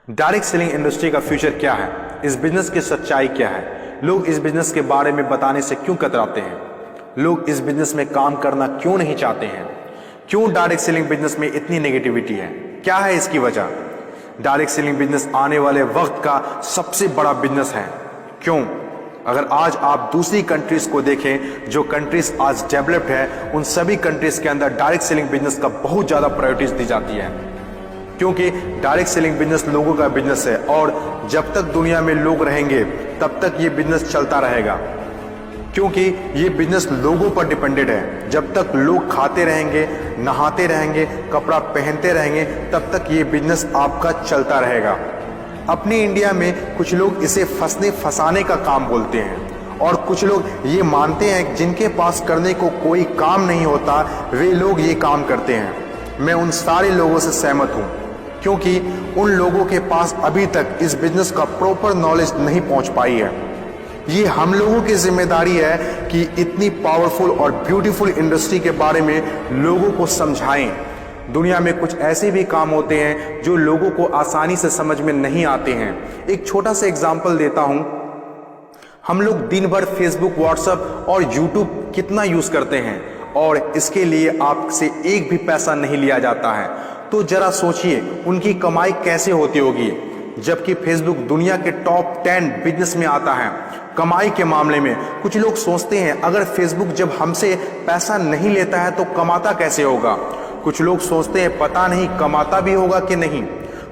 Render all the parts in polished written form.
Direct selling industry का future क्या है, इस बिजनेस की सच्चाई क्या है, लोग इस बिजनेस के बारे में बताने से क्यों कतराते हैं, लोग इस बिजनेस में काम करना क्यों नहीं चाहते हैं, क्यों डायरेक्ट सेलिंग बिजनेस में इतनी नेगेटिविटी है, क्या है इसकी वजह। डायरेक्ट सेलिंग बिजनेस आने वाले वक्त का सबसे बड़ा बिजनेस है। क्यों? अगर आज आप दूसरी कंट्रीज को देखें, जो कंट्रीज आज डेवलप्ड है, उन सभी कंट्रीज के अंदर डायरेक्ट सेलिंग बिजनेस का बहुत ज्यादा प्रायोरिटीज दी जाती है, क्योंकि डायरेक्ट सेलिंग बिजनेस लोगों का बिजनेस है और जब तक दुनिया में लोग रहेंगे तब तक ये बिजनेस चलता रहेगा, क्योंकि ये बिजनेस लोगों पर डिपेंडेड है। जब तक लोग खाते रहेंगे, नहाते रहेंगे, कपड़ा पहनते रहेंगे, तब तक ये बिजनेस आपका चलता रहेगा। अपने इंडिया में कुछ लोग इसे फंसाने का काम बोलते हैं और कुछ लोग ये मानते हैं जिनके पास करने को कोई काम नहीं होता वे लोग ये काम करते हैं। मैं उन सारे लोगों से सहमत हूँ, क्योंकि उन लोगों के पास अभी तक इस बिजनेस का प्रॉपर नॉलेज नहीं पहुंच पाई है। ये हम लोगों की जिम्मेदारी है कि इतनी पावरफुल और ब्यूटीफुल इंडस्ट्री के बारे में लोगों को समझाएं। दुनिया में कुछ ऐसे भी काम होते हैं जो लोगों को आसानी से समझ में नहीं आते हैं। एक छोटा सा एग्जाम्पल देता हूं। हम लोग दिन भर फेसबुक, व्हाट्सएप और यूट्यूब कितना यूज करते हैं और इसके लिए आपसे एक भी पैसा नहीं लिया जाता है। तो जरा सोचिए उनकी कमाई कैसे होती होगी, जबकि फेसबुक दुनिया के टॉप 10 बिजनेस में आता है कमाई के मामले में। कुछ लोग सोचते हैं अगर फेसबुक जब हमसे पैसा नहीं लेता है तो कमाता कैसे होगा। कुछ लोग सोचते हैं पता नहीं कमाता भी होगा कि नहीं।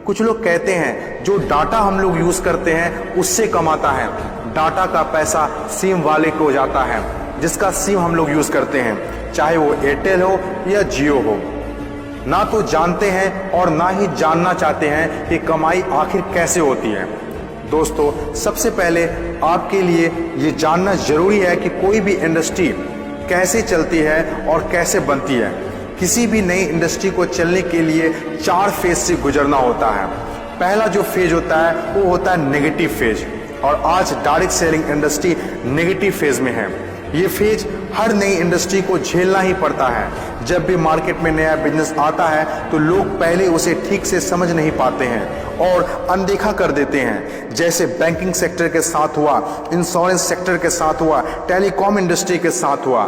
कुछ लोग कहते हैं जो डाटा हम लोग यूज करते हैं उससे कमाता है। डाटा का पैसा सिम वाले को जाता है, जिसका सिम हम लोग यूज करते हैं, चाहे वो एयरटेल हो या जियो हो। ना तो जानते हैं और ना ही जानना चाहते हैं कि कमाई आखिर कैसे होती है। दोस्तों, सबसे पहले आपके लिए ये जानना जरूरी है कि कोई भी इंडस्ट्री कैसे चलती है और कैसे बनती है। किसी भी नई इंडस्ट्री को चलने के लिए 4 फेज से गुजरना होता है। पहला जो फेज होता है वो होता है नेगेटिव फेज, और आज direct selling industry negative phase में है। ये फेज हर नई इंडस्ट्री को झेलना ही पड़ता है। जब भी मार्केट में नया बिजनेस आता है तो लोग पहले उसे ठीक से समझ नहीं पाते हैं और अनदेखा कर देते हैं। जैसे बैंकिंग सेक्टर के साथ हुआ, इंश्योरेंस सेक्टर के साथ हुआ, टेलीकॉम इंडस्ट्री के साथ हुआ।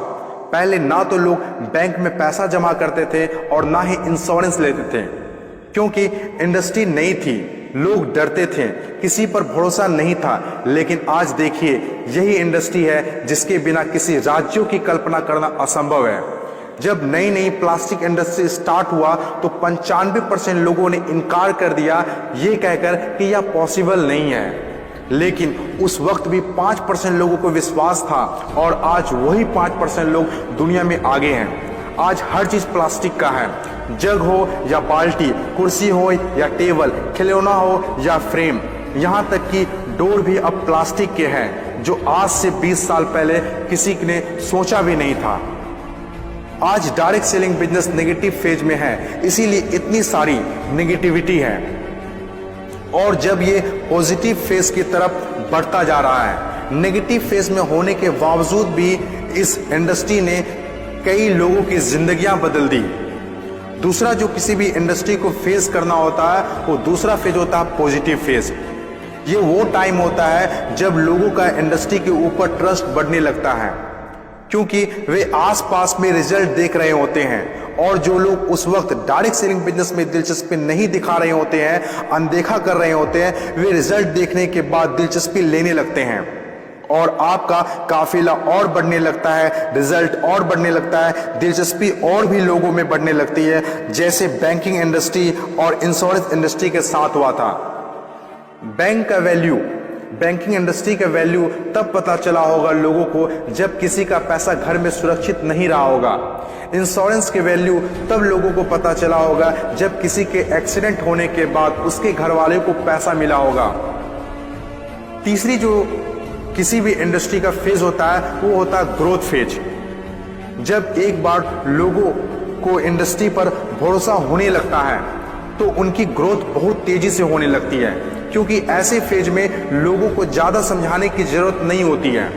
पहले ना तो लोग बैंक में पैसा जमा करते थे और ना ही इंश्योरेंस लेते थे, क्योंकि इंडस्ट्री नई थी, लोग डरते थे, किसी पर भरोसा नहीं था। लेकिन आज देखिए, यही इंडस्ट्री है जिसके बिना किसी राज्यों की कल्पना करना असंभव है। जब नई नई प्लास्टिक इंडस्ट्री स्टार्ट हुआ तो 95% लोगों ने इनकार कर दिया, ये कहकर कि यह पॉसिबल नहीं है। लेकिन उस वक्त भी 5% लोगों को विश्वास था और आज वही 5% लोग दुनिया में आगे हैं। आज हर चीज प्लास्टिक का है, जग हो या बाल्टी, कुर्सी हो या टेबल, खिलौना हो या फ्रेम, यहाँ तक कि डोर भी अब प्लास्टिक के हैं, जो आज से 20 साल पहले किसी ने सोचा भी नहीं था। आज direct selling business negative phase में है, इसीलिए इतनी सारी नेगेटिविटी है। और जब ये पॉजिटिव फेज की तरफ बढ़ता जा रहा है, नेगेटिव फेज में होने के बावजूद भी इस इंडस्ट्री ने कई लोगों की जिंदगियां बदल दी। दूसरा जो किसी भी इंडस्ट्री को फेस करना होता है वो दूसरा फेज होता है पॉजिटिव फेज। ये वो टाइम होता है जब लोगों का इंडस्ट्री के ऊपर ट्रस्ट बढ़ने लगता है, क्योंकि वे आसपास में रिजल्ट देख रहे होते हैं। और जो लोग उस वक्त डायरेक्ट सेलिंग बिजनेस में दिलचस्पी नहीं दिखा रहे होते हैं, अनदेखा कर रहे होते हैं, वे रिजल्ट देखने के बाद दिलचस्पी लेने लगते हैं और आपका काफिला और बढ़ने लगता है, रिजल्ट और बढ़ने लगता है, दिलचस्पी और भी लोगों में बढ़ने लगती है, जैसे बैंकिंग इंडस्ट्री और इंश्योरेंस इंडस्ट्री के साथ हुआ था। बैंकिंग इंडस्ट्री का वैल्यू तब पता चला होगा लोगों को जब किसी का पैसा घर में सुरक्षित नहीं रहा होगा। इंश्योरेंस के वैल्यू तब लोगों को पता चला होगा जब किसी के एक्सीडेंट होने के बाद उसके घर वाले को पैसा मिला होगा। तीसरी जो किसी भी इंडस्ट्री का फेज होता है वो होता है ग्रोथ फेज। जब एक बार लोगों को इंडस्ट्री पर भरोसा होने लगता है तो उनकी ग्रोथ बहुत तेजी से होने लगती है, क्योंकि ऐसे फेज में लोगों को ज्यादा समझाने की जरूरत नहीं होती है।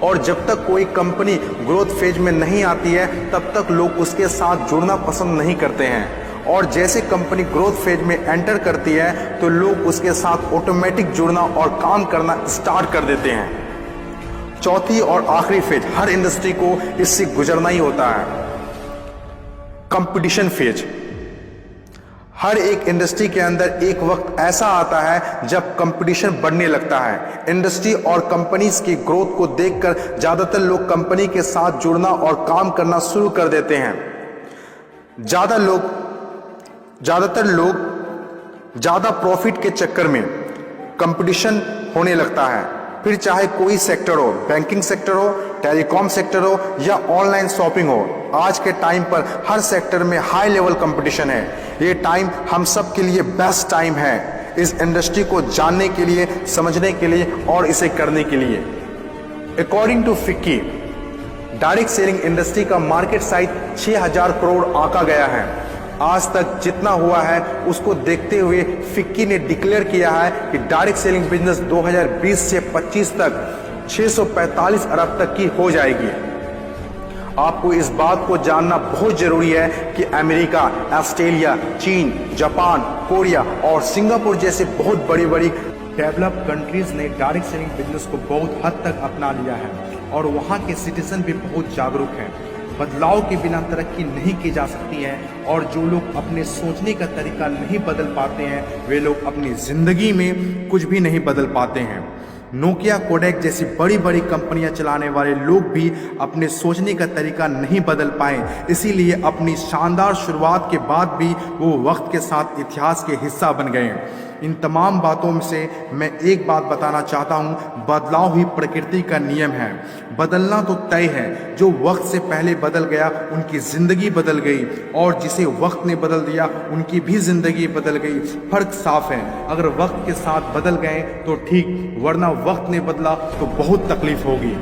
और जब तक कोई कंपनी ग्रोथ फेज में नहीं आती है तब तक लोग उसके साथ जुड़ना पसंद नहीं करते हैं और जैसे कंपनी ग्रोथ फेज में एंटर करती है तो लोग उसके साथ ऑटोमेटिक जुड़ना और काम करना स्टार्ट कर देते हैं। चौथी और आखिरी फेज, हर इंडस्ट्री को इससे गुजरना ही होता है, कंपटीशन फेज। हर एक इंडस्ट्री के अंदर एक वक्त ऐसा आता है जब कंपटीशन बढ़ने लगता है। इंडस्ट्री और कंपनीज की ग्रोथ को देखकर ज्यादातर लोग कंपनी के साथ जुड़ना और काम करना शुरू कर देते हैं। ज्यादातर लोग ज्यादा प्रॉफिट के चक्कर में कंपटीशन होने लगता है, फिर चाहे कोई सेक्टर हो, बैंकिंग सेक्टर हो, टेलीकॉम सेक्टर हो या ऑनलाइन शॉपिंग हो। आज के टाइम पर हर सेक्टर में हाई लेवल कंपटीशन है। ये टाइम हम सब के लिए बेस्ट टाइम है, इस इंडस्ट्री को जानने के लिए, समझने के लिए और इसे करने के लिए। According to FICCI, direct selling industry का मार्केट साइज 6000 करोड़ आंका गया है। आज तक जितना हुआ है उसको देखते हुए फिक्की ने डिक्लेयर किया है कि डायरेक्ट सेलिंग बिजनेस 2020 से 25 तक 645 अरब तक की हो जाएगी। आपको इस बात को जानना बहुत जरूरी है कि अमेरिका, ऑस्ट्रेलिया, चीन, जापान, कोरिया और सिंगापुर जैसे बहुत बड़ी बड़ी डेवलप्ड कंट्रीज ने डायरेक्ट सेलिंग बिजनेस को बहुत हद तक अपना लिया है और वहाँ के सिटीजन भी बहुत जागरूक हैं। बदलाव के बिना तरक्की नहीं की जा सकती है और जो लोग अपने सोचने का तरीका नहीं बदल पाते हैं वे लोग अपनी जिंदगी में कुछ भी नहीं बदल पाते हैं। नोकिया, कोडेक जैसी बड़ी बड़ी कंपनियां चलाने वाले लोग भी अपने सोचने का तरीका नहीं बदल पाए, इसीलिए अपनी शानदार शुरुआत के बाद भी वो वक्त के साथ इतिहास के हिस्सा बन गए। इन तमाम बातों से मैं एक बात बताना चाहता हूँ, बदलाव ही प्रकृति का नियम है। बदलना तो तय है, जो वक्त से पहले बदल गया उनकी जिंदगी बदल गई और जिसे वक्त ने बदल दिया उनकी भी जिंदगी बदल गई। फर्क साफ है, अगर वक्त के साथ बदल गए तो ठीक, वरना वक्त ने बदला तो बहुत तकलीफ होगी।